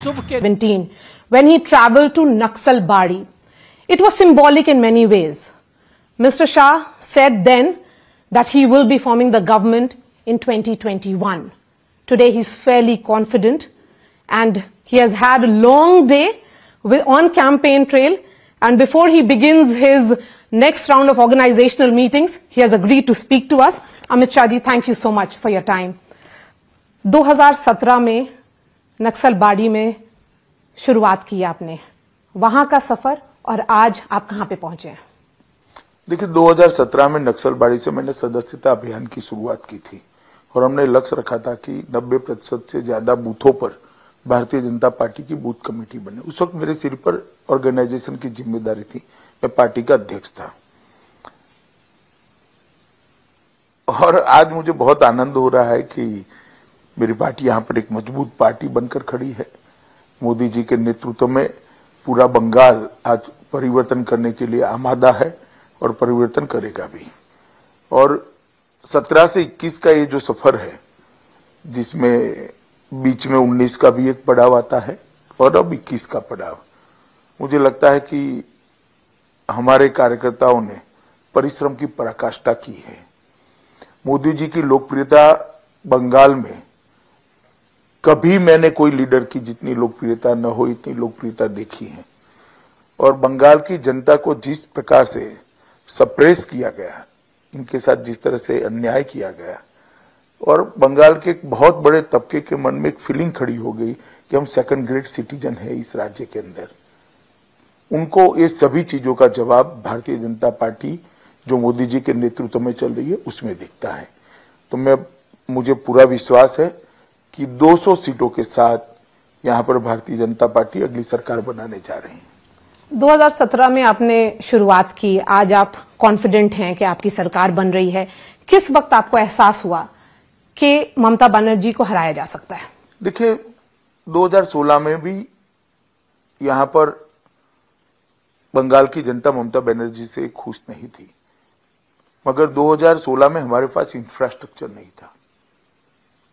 17 when he traveled to Naxal Bari. It was symbolic in many ways. Mr. Shah said then that he will be forming the government in 2021. Today he's fairly confident and he has had a long day on campaign trail, and before he begins his next round of organizational meetings, he has agreed to speak to us. Amit Shah ji, thank you so much for your time. 2017 में नक्सल बाड़ी में शुरुआत की आपने, वहां का सफर और आज आप कहां पे पहुंचे हैं? देखिए, 2017 में नक्सल बाड़ी से मैंने सदस्यता अभियान की शुरुआत की थी और हमने लक्ष्य रखा था कि 90% से ज्यादा बूथों पर भारतीय जनता पार्टी की बूथ कमेटी बने। उस वक्त मेरे सिर पर ऑर्गेनाइजेशन की जिम्मेदारी थी, मैं पार्टी का अध्यक्ष था। और आज मुझे बहुत आनंद हो रहा है कि मेरी पार्टी यहाँ पर एक मजबूत पार्टी बनकर खड़ी है। मोदी जी के नेतृत्व में पूरा बंगाल आज परिवर्तन करने के लिए आमादा है और परिवर्तन करेगा भी। और 17 से 21 का ये जो सफर है, जिसमें बीच में 19 का भी एक पड़ाव आता है और अब 21 का पड़ाव, मुझे लगता है कि हमारे कार्यकर्ताओं ने परिश्रम की पराकाष्ठा की है। मोदी जी की लोकप्रियता बंगाल में कभी मैंने कोई लीडर की जितनी लोकप्रियता न हो इतनी लोकप्रियता देखी है। और बंगाल की जनता को जिस प्रकार से सप्रेस किया गया, इनके साथ जिस तरह से अन्याय किया गया, और बंगाल के एक बहुत बड़े तबके के मन में एक फीलिंग खड़ी हो गई कि हम सेकंड ग्रेड सिटीजन है इस राज्य के अंदर। उनको ये सभी चीजों का जवाब भारतीय जनता पार्टी जो मोदी जी के नेतृत्व में चल रही है उसमें दिखता है। तो मुझे पूरा विश्वास है कि 200 सीटों के साथ यहां पर भारतीय जनता पार्टी अगली सरकार बनाने जा रही है। 2017 में आपने शुरुआत की, आज आप कॉन्फिडेंट हैं कि आपकी सरकार बन रही है। किस वक्त आपको एहसास हुआ कि ममता बनर्जी को हराया जा सकता है? देखिए, 2016 में भी यहां पर बंगाल की जनता ममता बनर्जी से खुश नहीं थी, मगर 2016 में हमारे पास इंफ्रास्ट्रक्चर नहीं था।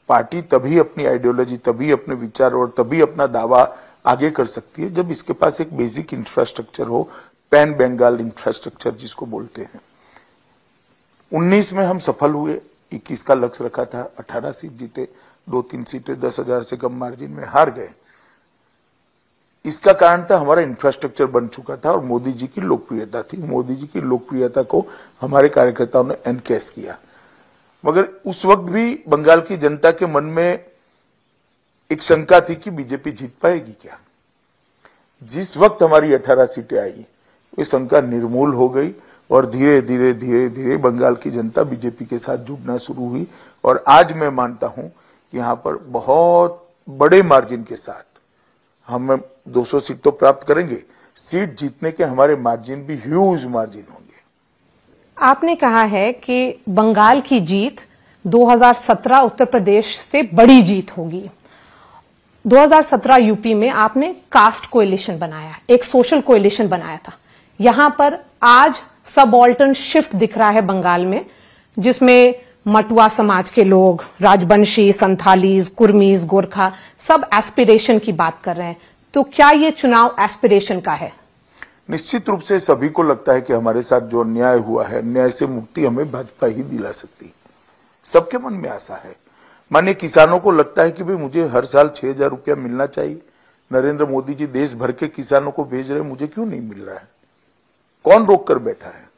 पार्टी तभी अपनी आइडियोलॉजी, तभी अपने विचार और तभी अपना दावा आगे कर सकती है जब इसके पास एक बेसिक इंफ्रास्ट्रक्चर हो, पैन बंगाल इंफ्रास्ट्रक्चर जिसको बोलते हैं। 19 में हम सफल हुए, 21 का लक्ष्य रखा था, 18 सीट जीते, 2-3 सीटें 10,000 से कम मार्जिन में हार गए। इसका कारण था हमारा इंफ्रास्ट्रक्चर बन चुका था और मोदी जी की लोकप्रियता थी। मोदी जी की लोकप्रियता को हमारे कार्यकर्ताओं ने एनकैश किया। मगर उस वक्त भी बंगाल की जनता के मन में एक शंका थी कि बीजेपी जीत पाएगी क्या। जिस वक्त हमारी 18 सीटें आई, वो शंका निर्मूल हो गई और धीरे धीरे धीरे धीरे बंगाल की जनता बीजेपी के साथ जुड़ना शुरू हुई। और आज मैं मानता हूं कि यहां पर बहुत बड़े मार्जिन के साथ हम 200 सीट तो प्राप्त करेंगे, सीट जीतने के हमारे मार्जिन भी ह्यूज मार्जिन होंगे। आपने कहा है कि बंगाल की जीत 2017 उत्तर प्रदेश से बड़ी जीत होगी। 2017 यूपी में आपने कास्ट कोएलिशन बनाया, एक सोशल कोएलिशन बनाया था। यहां पर आज सबऑल्टर्न शिफ्ट दिख रहा है बंगाल में, जिसमें मटुआ समाज के लोग, राजवंशी, संथालीज, कुर्मीज, गोरखा सब एस्पिरेशन की बात कर रहे हैं। तो क्या ये चुनाव एस्पिरेशन का है? निश्चित रूप से सभी को लगता है कि हमारे साथ जो अन्याय हुआ है, अन्याय से मुक्ति हमें भाजपा ही दिला सकती। सबके मन में आशा है। माने किसानों को लगता है कि भाई मुझे हर साल 6,000 रुपया मिलना चाहिए। नरेंद्र मोदी जी देश भर के किसानों को भेज रहे हैं, मुझे क्यों नहीं मिल रहा है? कौन रोक कर बैठा है?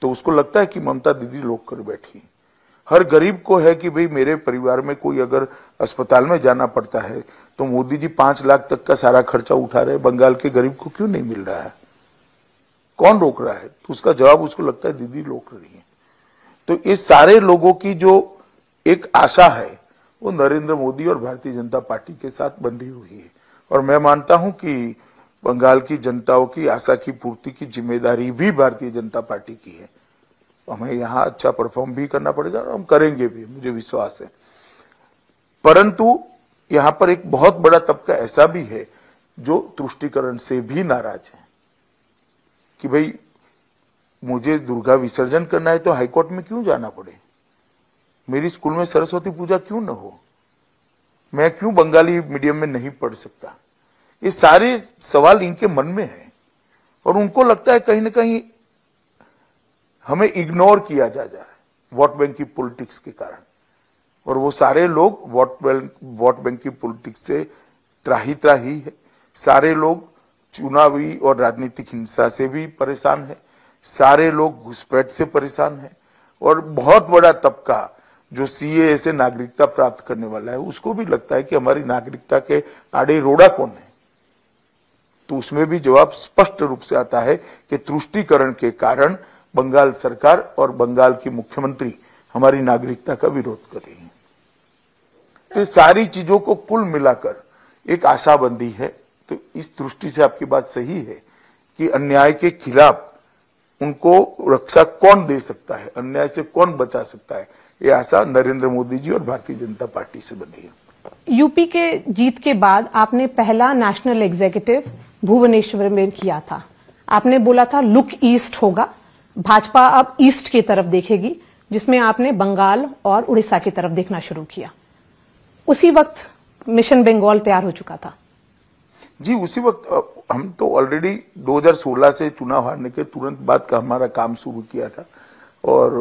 तो उसको लगता है कि ममता दीदी रोक कर बैठी। हर गरीब को है कि भाई मेरे परिवार में कोई अगर अस्पताल में जाना पड़ता है तो मोदी जी 5 लाख तक का सारा खर्चा उठा रहे, बंगाल के गरीब को क्यों नहीं मिल रहा है? कौन रोक रहा है? तो उसका जवाब उसको लगता है दीदी रोक रही है। तो ये सारे लोगों की जो एक आशा है वो नरेंद्र मोदी और भारतीय जनता पार्टी के साथ बंधी हुई है। और मैं मानता हूं कि बंगाल की जनताओं की आशा की पूर्ति की जिम्मेदारी भी भारतीय जनता पार्टी की है। हमें यहां अच्छा परफॉर्म भी करना पड़ेगा और हम करेंगे भी, मुझे विश्वास है। परंतु यहां पर एक बहुत बड़ा तबका ऐसा भी है जो तुष्टीकरण से भी नाराज है कि भाई मुझे दुर्गा विसर्जन करना है तो हाईकोर्ट में क्यों जाना पड़े, मेरी स्कूल में सरस्वती पूजा क्यों न हो। मैं क्यों बंगाली मीडियम में नहीं पढ़ सकता? ये सारे सवाल इनके मन में है और उनको लगता है कहीं ना कहीं हमें इग्नोर किया जा रहा है वोट बैंक की पॉलिटिक्स के कारण। और वो सारे लोग वोट बैंक की पॉलिटिक्स से त्राही है। सारे लोग चुनावी और राजनीतिक हिंसा से भी परेशान है, सारे लोग घुसपैठ से परेशान है और बहुत बड़ा तबका जो सीएए से नागरिकता प्राप्त करने वाला है उसको भी लगता है कि हमारी नागरिकता के आड़े रोड़ा कौन है। तो उसमें भी जवाब स्पष्ट रूप से आता है कि तुष्टीकरण के कारण बंगाल सरकार और बंगाल की मुख्यमंत्री हमारी नागरिकता का विरोध कर रही है। तो सारी चीजों को कुल मिलाकर एक आशाबंदी है। तो इस दृष्टि से आपकी बात सही है कि अन्याय के खिलाफ उनको रक्षा कौन दे सकता है, अन्याय से कौन बचा सकता है, ये आशा नरेंद्र मोदी जी और भारतीय जनता पार्टी से बनी है। यूपी के जीत के बाद आपने पहला नेशनल एग्जीक्यूटिव भुवनेश्वर में किया था। आपने बोला था लुक ईस्ट होगा, भाजपा अब ईस्ट की तरफ देखेगी, जिसमें आपने बंगाल और उड़ीसा की तरफ देखना शुरू किया। उसी वक्त मिशन बंगाल तैयार हो चुका था। जी, उसी वक्त हम तो ऑलरेडी 2016 से चुनाव हारने के तुरंत बाद का हमारा काम शुरू किया था और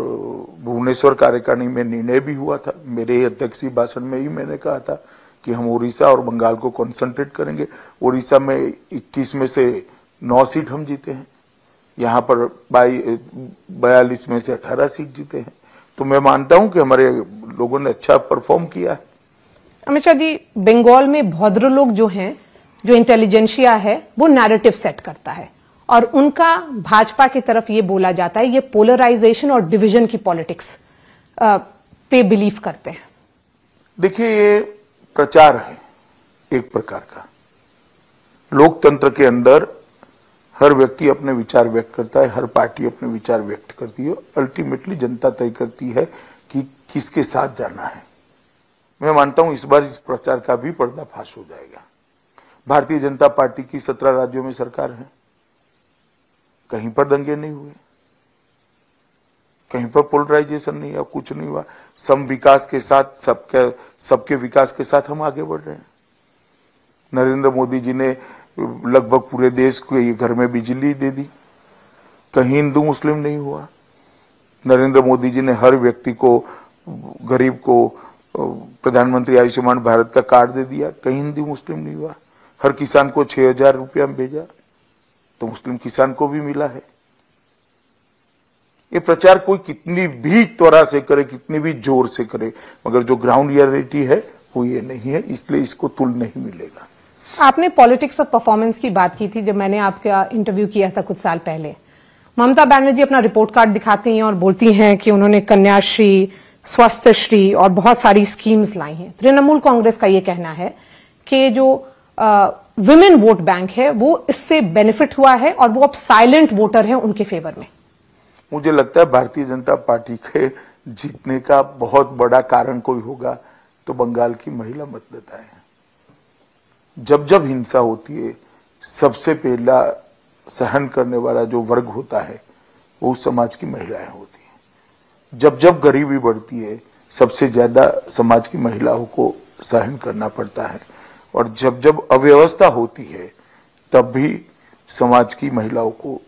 भुवनेश्वर कार्यकारिणी में निर्णय भी हुआ था। मेरे अध्यक्षीय भाषण में ही मैंने कहा था कि हम उड़ीसा और बंगाल को कंसंट्रेट करेंगे। उड़ीसा में 21 में से 9 सीट हम जीते हैं, यहाँ पर 42 में से 18 सीट जीते हैं। तो मैं मानता हूं कि हमारे लोगों ने अच्छा परफॉर्म किया है। अमित शाह जी, बंगाल में भद्र लोग जो हैं, जो इंटेलिजेंशिया है, वो नैरेटिव सेट करता है और उनका भाजपा की तरफ ये बोला जाता है ये पोलराइजेशन और डिवीजन की पॉलिटिक्स पे बिलीव करते हैं। देखिए, ये प्रचार है एक प्रकार का। लोकतंत्र के अंदर हर व्यक्ति अपने विचार व्यक्त करता है, हर पार्टी अपने विचार व्यक्त करती है, अल्टीमेटली जनता तय करती है कि किसके साथ जाना है। मैं मानता हूं इस बार इस प्रचार का भी पर्दाफाश हो जाएगा। भारतीय जनता पार्टी की 17 राज्यों में सरकार है, कहीं पर दंगे नहीं हुए, कहीं पर पोलराइजेशन नहीं हुआ, कुछ नहीं हुआ। सम विकास के साथ सबके विकास के साथ हम आगे बढ़ रहे हैं। नरेंद्र मोदी जी ने लगभग पूरे देश को ये घर में बिजली दे दी, कहीं हिंदू मुस्लिम नहीं हुआ। नरेंद्र मोदी जी ने हर व्यक्ति को, गरीब को प्रधानमंत्री आयुष्मान भारत का कार्ड दे दिया, कहीं हिंदू मुस्लिम नहीं हुआ। हर किसान को 6,000 रुपया भेजा, तो मुस्लिम किसान को भी मिला है। ये प्रचार कोई कितनी भी त्वरा से करे, कितनी भी जोर से करे, मगर जो ग्राउंड रियलिटी है वो ये नहीं है, इसलिए इसको तुल नहीं मिलेगा। आपने पॉलिटिक्स ऑफ परफॉर्मेंस की बात की थी जब मैंने आपका इंटरव्यू किया था कुछ साल पहले। ममता बनर्जी अपना रिपोर्ट कार्ड दिखाती हैं और बोलती हैं कि उन्होंने कन्याश्री, स्वास्थ्य श्री और बहुत सारी स्कीम्स लाई हैं। तृणमूल कांग्रेस का यह कहना है कि जो विमेन वोट बैंक है वो इससे बेनिफिट हुआ है और वो अब साइलेंट वोटर है उनके फेवर में। मुझे लगता है भारतीय जनता पार्टी के जीतने का बहुत बड़ा कारण कोई होगा तो बंगाल की महिला मतदाता है। जब जब हिंसा होती है, सबसे पहला सहन करने वाला जो वर्ग होता है वो समाज की महिलाएं होती हैं। जब जब गरीबी बढ़ती है, सबसे ज्यादा समाज की महिलाओं को सहन करना पड़ता है और जब जब अव्यवस्था होती है तब भी समाज की महिलाओं को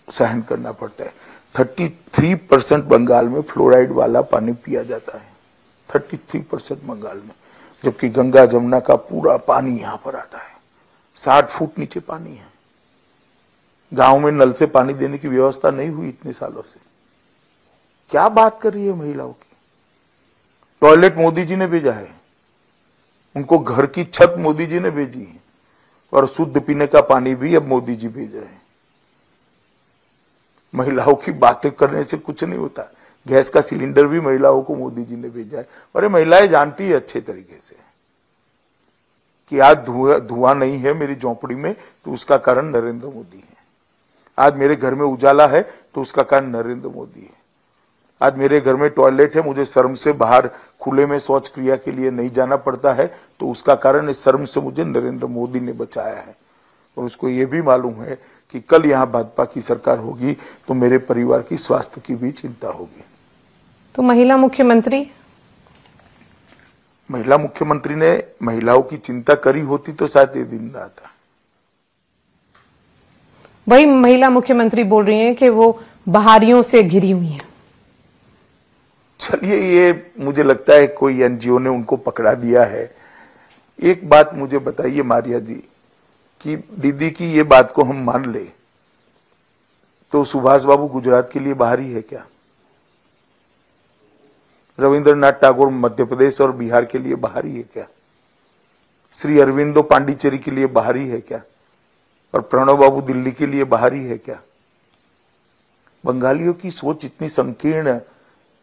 सहन करना पड़ता है। 33% बंगाल में फ्लोराइड वाला पानी पिया जाता है, 33% बंगाल में, जबकि गंगा जमुना का पूरा पानी यहां पर आता है। 60 फुट नीचे पानी है। गांव में नल से पानी देने की व्यवस्था नहीं हुई इतने सालों से। क्या बात कर रही है महिलाओं की? टॉयलेट मोदी जी ने भेजा है, उनको घर की छत मोदी जी ने भेजी है और शुद्ध पीने का पानी भी अब मोदी जी भेज रहे हैं। महिलाओं की बातें करने से कुछ नहीं होता। गैस का सिलेंडर भी महिलाओं को मोदी जी ने भेजा है और ये महिलाएं जानती है अच्छे तरीके से कि आज धुआं नहीं है मेरी झोंपड़ी में तो उसका कारण नरेंद्र मोदी है। आज मेरे घर में उजाला है तो उसका कारण नरेंद्र मोदी है। आज मेरे घर में टॉयलेट है, मुझे शर्म से बाहर खुले में शौच क्रिया के लिए नहीं जाना पड़ता है तो उसका कारण इस शर्म से मुझे नरेंद्र मोदी ने बचाया है। और उसको ये भी मालूम है कि कल यहाँ भाजपा की सरकार होगी तो मेरे परिवार की स्वास्थ्य की भी चिंता होगी। तो महिला मुख्यमंत्री? महिला मुख्यमंत्री ने महिलाओं की चिंता करी होती तो शायद ये दिन ना आता। वही महिला मुख्यमंत्री बोल रही हैं कि वो बहारियों से घिरी हुई हैं। चलिए, ये मुझे लगता है कोई एनजीओ ने उनको पकड़ा दिया है। एक बात मुझे बताइए मारिया जी, कि दीदी की ये बात को हम मान ले तो सुभाष बाबू गुजरात के लिए बाहरी है क्या? रविंद्रनाथ टैगोर मध्य प्रदेश और बिहार के लिए बाहरी है क्या? श्री अरविंदो पांडिचेरी के लिए बाहरी है क्या? और प्रणव बाबू दिल्ली के लिए बाहरी है क्या? बंगालियों की सोच इतनी संकीर्ण,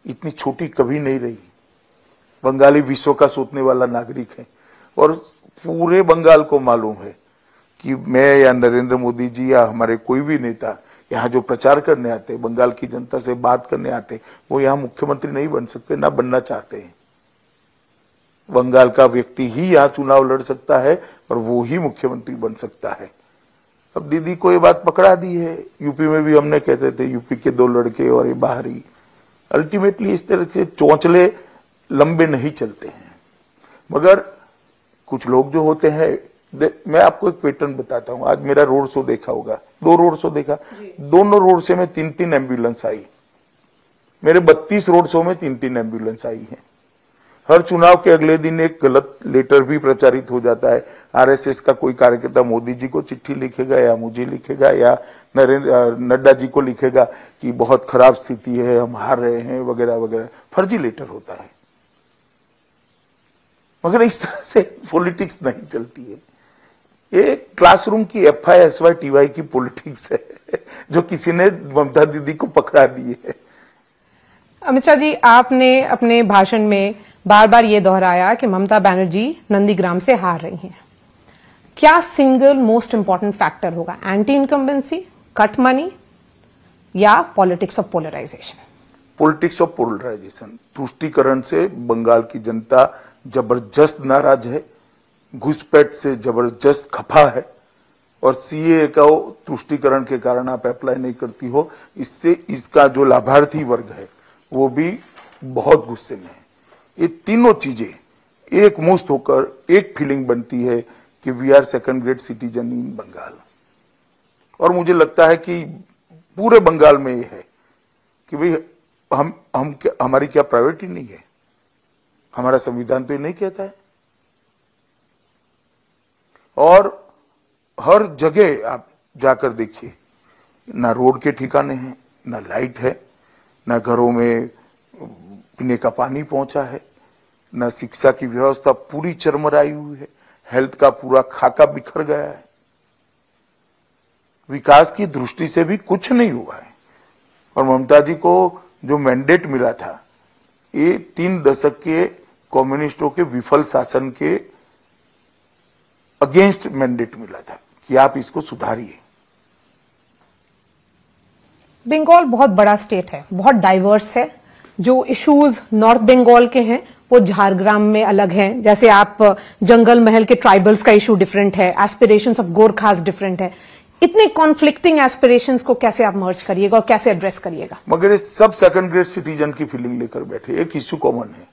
इतनी छोटी कभी नहीं रही। बंगाली विश्व का सोचने वाला नागरिक है और पूरे बंगाल को मालूम है कि मैं या नरेंद्र मोदी जी या हमारे कोई भी नेता यहाँ जो प्रचार करने आते, बंगाल की जनता से बात करने आते, वो यहाँ मुख्यमंत्री नहीं बन सकते, ना बनना चाहते हैं। बंगाल का व्यक्ति ही यहाँ चुनाव लड़ सकता है और वो ही मुख्यमंत्री बन सकता है। अब दीदी को ये बात पकड़ा दी है। यूपी में भी हमने कहते थे यूपी के 2 लड़के और ये बाहरी। अल्टीमेटली इस तरह के चौंचले लंबे नहीं चलते हैं। मगर कुछ लोग जो होते हैं, मैं आपको एक पैटर्न बताता हूं। आज मेरा रोड शो देखा होगा, 2 रोड शो देखा, दोनों रोड शो में 3-3 एम्बुलेंस आई। मेरे 32 रोड शो में 3-3 एम्बुलेंस आई है। हर चुनाव के अगले दिन एक गलत लेटर भी प्रचारित हो जाता है। आरएसएस का कोई कार्यकर्ता मोदी जी को चिट्ठी लिखेगा या मुझे लिखेगा या नरेंद्र नड्डा जी को लिखेगा कि बहुत खराब स्थिति है, हम हार रहे हैं, वगैरह वगैरह। फर्जी लेटर होता है। मगर इस तरह से पॉलिटिक्स नहीं चलती है। ये क्लासरूम की FISY-TY की पॉलिटिक्स है जो किसी ने ममता दीदी को पकड़ा दी है। अमित शाह जी, आपने अपने भाषण में बार बार ये दोहराया कि ममता बनर्जी नंदीग्राम से हार रही हैं। क्या सिंगल मोस्ट इंपॉर्टेंट फैक्टर होगा? एंटी इनकम्बेंसी, कट मनी या politics of polarization? Politics of polarization. तुष्टीकरण से बंगाल की जनता जबरदस्त नाराज है, घुसपैठ से जबरदस्त खफा है और सीए का तुष्टीकरण के कारण आप अप्लाई नहीं करती हो, इससे इसका जो लाभार्थी वर्ग है वो भी बहुत गुस्से में है। ये तीनों चीजें एक मुश्त होकर एक फीलिंग बनती है कि we are second grade citizen in Bengal. और मुझे लगता है कि पूरे बंगाल में ये है कि भाई हमारी क्या प्रायोरिटी नहीं है? हमारा संविधान तो ये नहीं कहता है। और हर जगह आप जाकर देखिए, ना रोड के ठिकाने हैं, ना लाइट है, ना घरों में पीने का पानी पहुंचा है, ना शिक्षा की व्यवस्था पूरी चरमराई हुई है, हेल्थ का पूरा खाका बिखर गया है। विकास की दृष्टि से भी कुछ नहीं हुआ है। और ममता जी को जो मैंडेट मिला था, ये 3 दशक के कम्युनिस्टों के विफल शासन के अगेंस्ट मैंडेट मिला था कि आप इसको सुधारिए। बंगाल बहुत बड़ा स्टेट है, बहुत डाइवर्स है। जो इश्यूज नॉर्थ बंगाल के हैं वो झारग्राम में अलग हैं। जैसे आप जंगल महल के ट्राइबल्स का इशू डिफरेंट है, एस्पिरेशंस ऑफ गोरखास डिफरेंट है। इतने कॉन्फ्लिक्टिंग एस्पिरेशंस को कैसे आप मर्ज करिएगा और कैसे एड्रेस करिएगा? मगर ये सब सेकंड ग्रेड सिटीजन की फीलिंग लेकर बैठे। एक इश्यू कॉमन है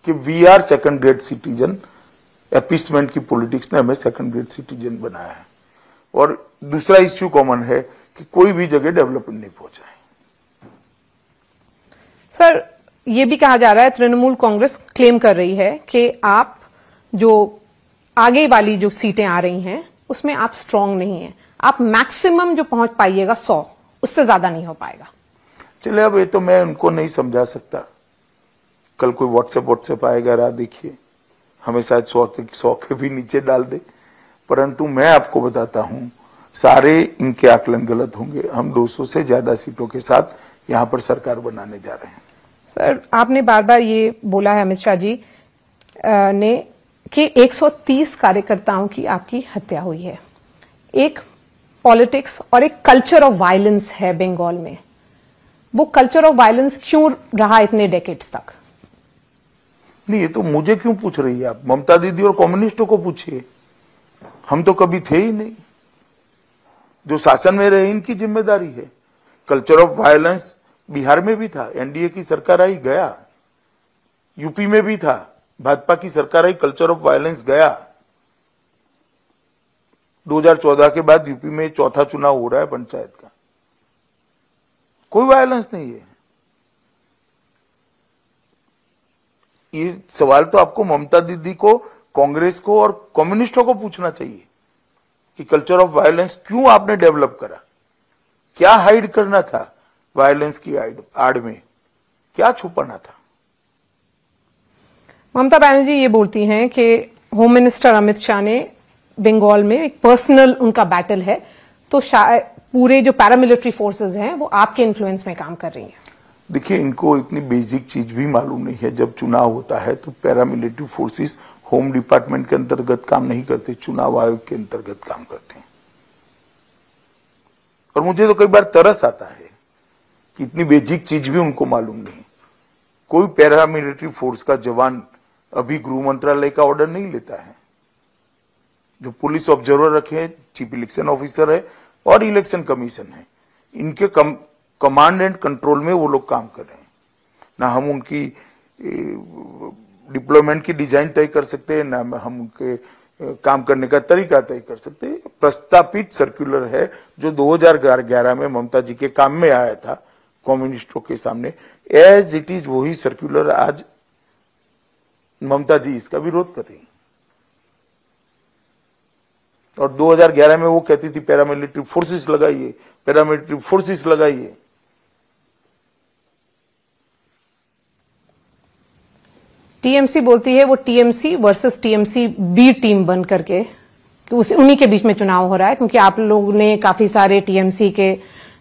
कि we are second grade citizen. Appeasement की पॉलिटिक्स ने हमें सेकंड ग्रेड सिटीजन बनाया है। और दूसरा इश्यू कॉमन है कि कोई भी जगह डेवलपमेंट नहीं पहुंचा है। सर, ये भी कहा जा रहा है, तृणमूल कांग्रेस क्लेम कर रही है कि आप जो आगे वाली जो सीटें आ रही हैं उसमें आप स्ट्रांग नहीं हैं। आप मैक्सिमम जो पहुंच पाइएगा 100, उससे ज्यादा नहीं हो पाएगा। चले, अब ये तो मैं उनको नहीं समझा सकता। कल कोई व्हाट्सएप आएगा, राह देखिए, हमें शायद 100 के भी नीचे डाल दे। परंतु मैं आपको बताता हूं, सारे इनके आकलन गलत होंगे। हम 200 से ज्यादा सीटों के साथ यहां पर सरकार बनाने जा रहे हैं। सर, आपने बार बार ये बोला है अमित शाह जी ने कि 130 कार्यकर्ताओं की आपकी हत्या हुई है। एक पॉलिटिक्स और एक कल्चर ऑफ वायलेंस है बंगाल में। वो कल्चर ऑफ वायलेंस क्यों रहा इतने डेकेड्स तक? नहीं, ये तो मुझे क्यों पूछ रही है आप? ममता दीदी और कम्युनिस्टों को पूछिए। हम तो कभी थे ही नहीं। जो शासन में रहे इनकी जिम्मेदारी है। कल्चर ऑफ वायलेंस बिहार में भी था, एनडीए की सरकार आई गया। यूपी में भी था, भाजपा की सरकार आई, कल्चर ऑफ वायलेंस गया। 2014 के बाद यूपी में चौथा चुनाव हो रहा है पंचायत का, कोई वायलेंस नहीं है। ये सवाल तो आपको ममता दीदी को, कांग्रेस को और कम्युनिस्टों को पूछना चाहिए कि कल्चर ऑफ वायलेंस क्यों आपने डेवलप करा, क्या हाइड करना था, वायलेंस की आड़ में क्या छुपाना था। ममता बनर्जी ये बोलती हैं कि होम मिनिस्टर अमित शाह ने बंगाल में एक पर्सनल उनका बैटल है, तो शायद पूरे जो पैरामिलिट्री फोर्सेस हैं वो आपके इन्फ्लुएंस में काम कर रही हैं। देखिए, इनको इतनी बेसिक चीज भी मालूम नहीं है। जब चुनाव होता है तो पैरामिलिट्री फोर्सेस होम डिपार्टमेंट के अंतर्गत काम नहीं करते, चुनाव आयोग के अंतर्गत काम करते हैं। और मुझे तो कई बार तरस आता है कि इतनी बेसिक चीज भी उनको मालूम नहीं। कोई पैरामिलिट्री फोर्स का जवान अभी गृह मंत्रालय का ऑर्डर नहीं लेता है। जो पुलिस ऑब्जर्वर रखे हैं, चीफ इलेक्शन ऑफिसर है और इलेक्शन कमीशन है, इनके कमांड एंड कंट्रोल में वो लोग काम कर रहे हैं। ना हम उनकी डिप्लॉयमेंट की डिजाइन तय कर सकते हैं, ना हम उनके काम करने का तरीका तय कर सकते हैं। प्रस्तावित सर्कुलर है जो 2011 में ममता जी के काम में आया था कम्युनिस्टों के सामने, एज इट इज वही सर्कुलर आज ममता जी इसका विरोध कर रही हैं। और 2011 में वो कहती थी पैरामिलिट्री फोर्सेस लगाइए, पैरामिलिट्री फोर्सेस लगाइए। टीएमसी बोलती है वो TMC versus TMC B team बन करके कि उन्हीं के बीच में चुनाव हो रहा है, क्योंकि आप लोगों ने काफी सारे टीएमसी के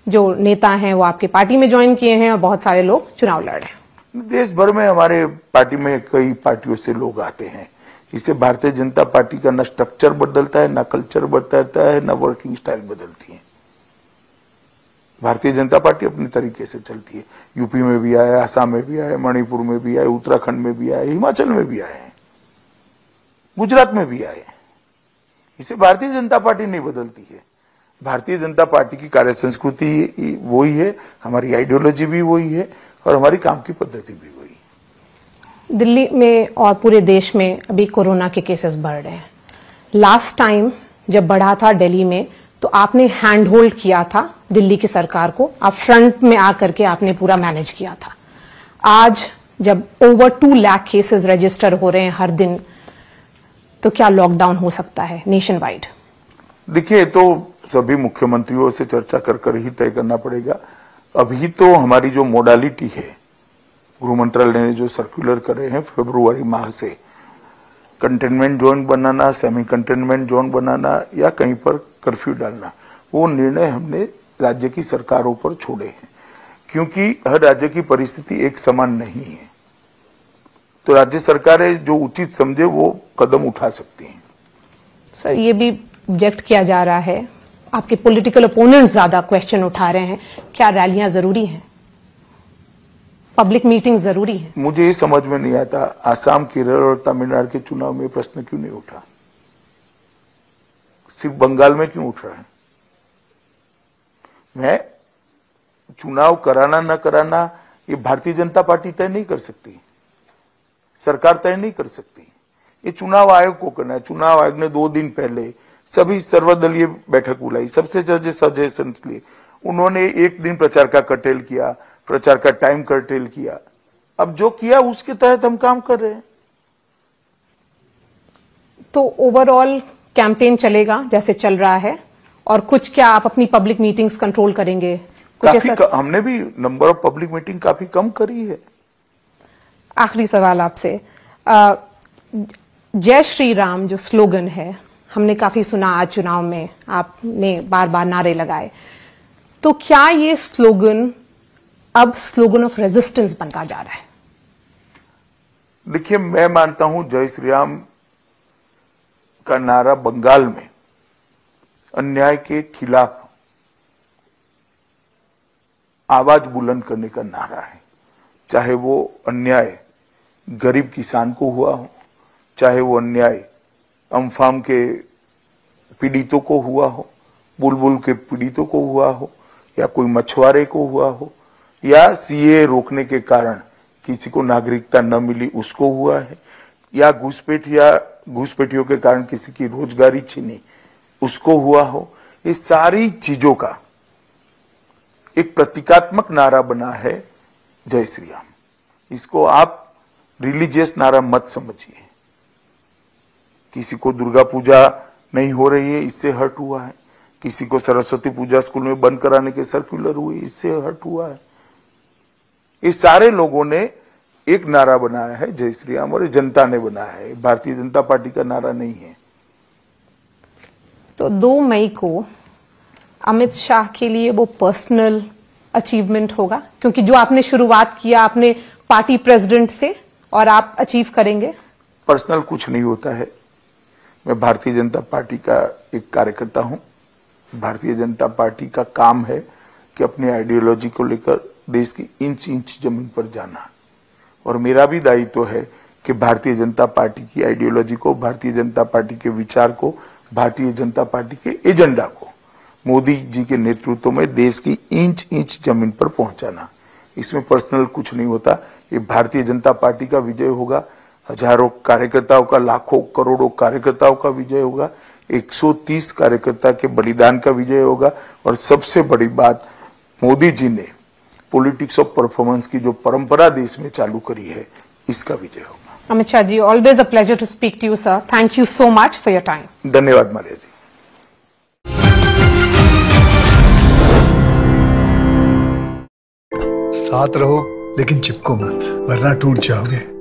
जो नेता हैं वो आपकी पार्टी में ज्वाइन किए हैं और बहुत सारे लोग चुनाव लड़ रहे हैं। देश भर में हमारे पार्टी में कई पार्टियों से लोग आते हैं। इससे भारतीय जनता पार्टी का न स्ट्रक्चर बदलता है, न कल्चर बदलता है, न वर्किंग स्टाइल बदलती है। भारतीय जनता पार्टी अपने तरीके से चलती है। यूपी में भी आए, असम में भी आए, मणिपुर में भी आए, उत्तराखंड में भी आए, हिमाचल में भी आए, गुजरात में भी आए। इसे भारतीय जनता पार्टी नहीं बदलती है। भारतीय जनता पार्टी की कार्य संस्कृति वही है, हमारी आइडियोलॉजी भी वही है और हमारी काम की पद्धति भी वही है। दिल्ली में और पूरे देश में अभी कोरोना के केसेस बढ़ रहे हैं। लास्ट टाइम जब बढ़ा था दिल्ली में तो आपने हैंड होल्ड किया था दिल्ली की सरकार को, आप फ्रंट में आकर के आपने पूरा मैनेज किया था। आज जब ओवर 2 लाख केसेस रजिस्टर हो रहे हैं हर दिन, तो क्या लॉकडाउन हो सकता है नेशन वाइड? देखिए, तो सभी मुख्यमंत्रियों से चर्चा कर ही तय करना पड़ेगा। अभी तो हमारी जो मोडालिटी है, गृह मंत्रालय ने जो सर्कुलर कर रहे हैं फरवरी माह से, कंटेनमेंट जोन बनाना, सेमी कंटेनमेंट जोन बनाना या कहीं पर कर्फ्यू डालना, वो निर्णय हमने राज्य की सरकारों पर छोड़े हैं, क्योंकि हर राज्य की परिस्थिति एक समान नहीं है। तो राज्य सरकारें जो उचित समझे वो कदम उठा सकती हैं। सर, ये भी ऑब्जेक्ट किया जा रहा है, आपके पॉलिटिकल ओपोनेंट्स ज्यादा क्वेश्चन उठा रहे हैं, क्या रैलियां जरूरी हैं, पब्लिक मीटिंग जरूरी है? मुझे ये समझ में नहीं आता, आसाम, केरल और तमिलनाडु के चुनाव में प्रश्न क्यों नहीं उठा, सिर्फ बंगाल में क्यों उठ रहा है? मैं चुनाव कराना न कराना ये भारतीय जनता पार्टी तय नहीं कर सकती, सरकार तय नहीं कर सकती, ये चुनाव आयोग को करना है। चुनाव आयोग ने 2 दिन पहले सभी सर्वदलीय बैठक बुलाई, सबसे ज्यादा सजेशन लिए। उन्होंने 1 दिन प्रचार का कर्टेल किया, प्रचार का टाइम कर्टेल किया। अब जो किया उसके तहत हम काम कर रहे हैं। तो ओवरऑल कैंपेन चलेगा जैसे चल रहा है, और कुछ क्या आप अपनी पब्लिक मीटिंग्स कंट्रोल करेंगे? हमने भी नंबर ऑफ पब्लिक मीटिंग काफी कम करी है। आखिरी सवाल आपसे, जय श्री राम जो स्लोगन है हमने काफी सुना आज चुनाव में, आपने बार बार नारे लगाए, तो क्या ये स्लोगन अब स्लोगन ऑफ रेजिस्टेंस बनता जा रहा है? देखिए, मैं मानता हूं जय श्री राम का नारा बंगाल में अन्याय के खिलाफ आवाज बुलंद करने का नारा है। चाहे वो अन्याय गरीब किसान को हुआ हो, चाहे वो अन्याय अम्फान के पीड़ितों को हुआ हो, बुलबुल के पीड़ितों को हुआ हो, या कोई मछुआरे को हुआ हो, या सीए रोकने के कारण किसी को नागरिकता न मिली उसको हुआ है, या घुसपैठियों के कारण किसी की रोजगारी छीनी उसको हुआ हो, ये सारी चीजों का एक प्रतीकात्मक नारा बना है जय श्री राम। इसको आप रिलीजियस नारा मत समझिए। किसी को दुर्गा पूजा नहीं हो रही है इससे हर्ट हुआ है, किसी को सरस्वती पूजा स्कूल में बंद कराने के सर्कुलर हुए इससे हर्ट हुआ है। ये सारे लोगों ने एक नारा बनाया है जय श्री राम, और ये जनता ने बनाया है, भारतीय जनता पार्टी का नारा नहीं है। तो 2 मई को अमित शाह के लिए वो पर्सनल अचीवमेंट होगा, क्योंकि जो आपने शुरुआत किया आपने पार्टी प्रेसिडेंट से, और आप अचीव करेंगे। पर्सनल कुछ नहीं होता है। मैं भारतीय जनता पार्टी का एक कार्यकर्ता हूं। भारतीय जनता पार्टी का काम है कि अपनी आइडियोलॉजी को लेकर देश की इंच इंच जमीन पर जाना, और मेरा भी दायित्व है कि भारतीय जनता पार्टी की आइडियोलॉजी को, भारतीय जनता पार्टी के विचार को, भारतीय जनता पार्टी के एजेंडा को मोदी जी के नेतृत्व में देश की इंच इंच जमीन पर पहुंचाना। इसमें पर्सनल कुछ नहीं होता। ये भारतीय जनता पार्टी का विजय होगा, हजारों कार्यकर्ताओं का, लाखों करोड़ों कार्यकर्ताओं का विजय होगा, 130 कार्यकर्ता के बलिदान का विजय होगा, और सबसे बड़ी बात, मोदी जी ने पॉलिटिक्स ऑफ परफॉर्मेंस की जो परंपरा देश में चालू करी है, इसका विजय होगा। Amit Shah ji, always a pleasure to speak to you sir. Thank you so much for your time. धन्यवाद मालिया जी। साथ रहो लेकिन चिपको मत, वरना टूट जाओगे।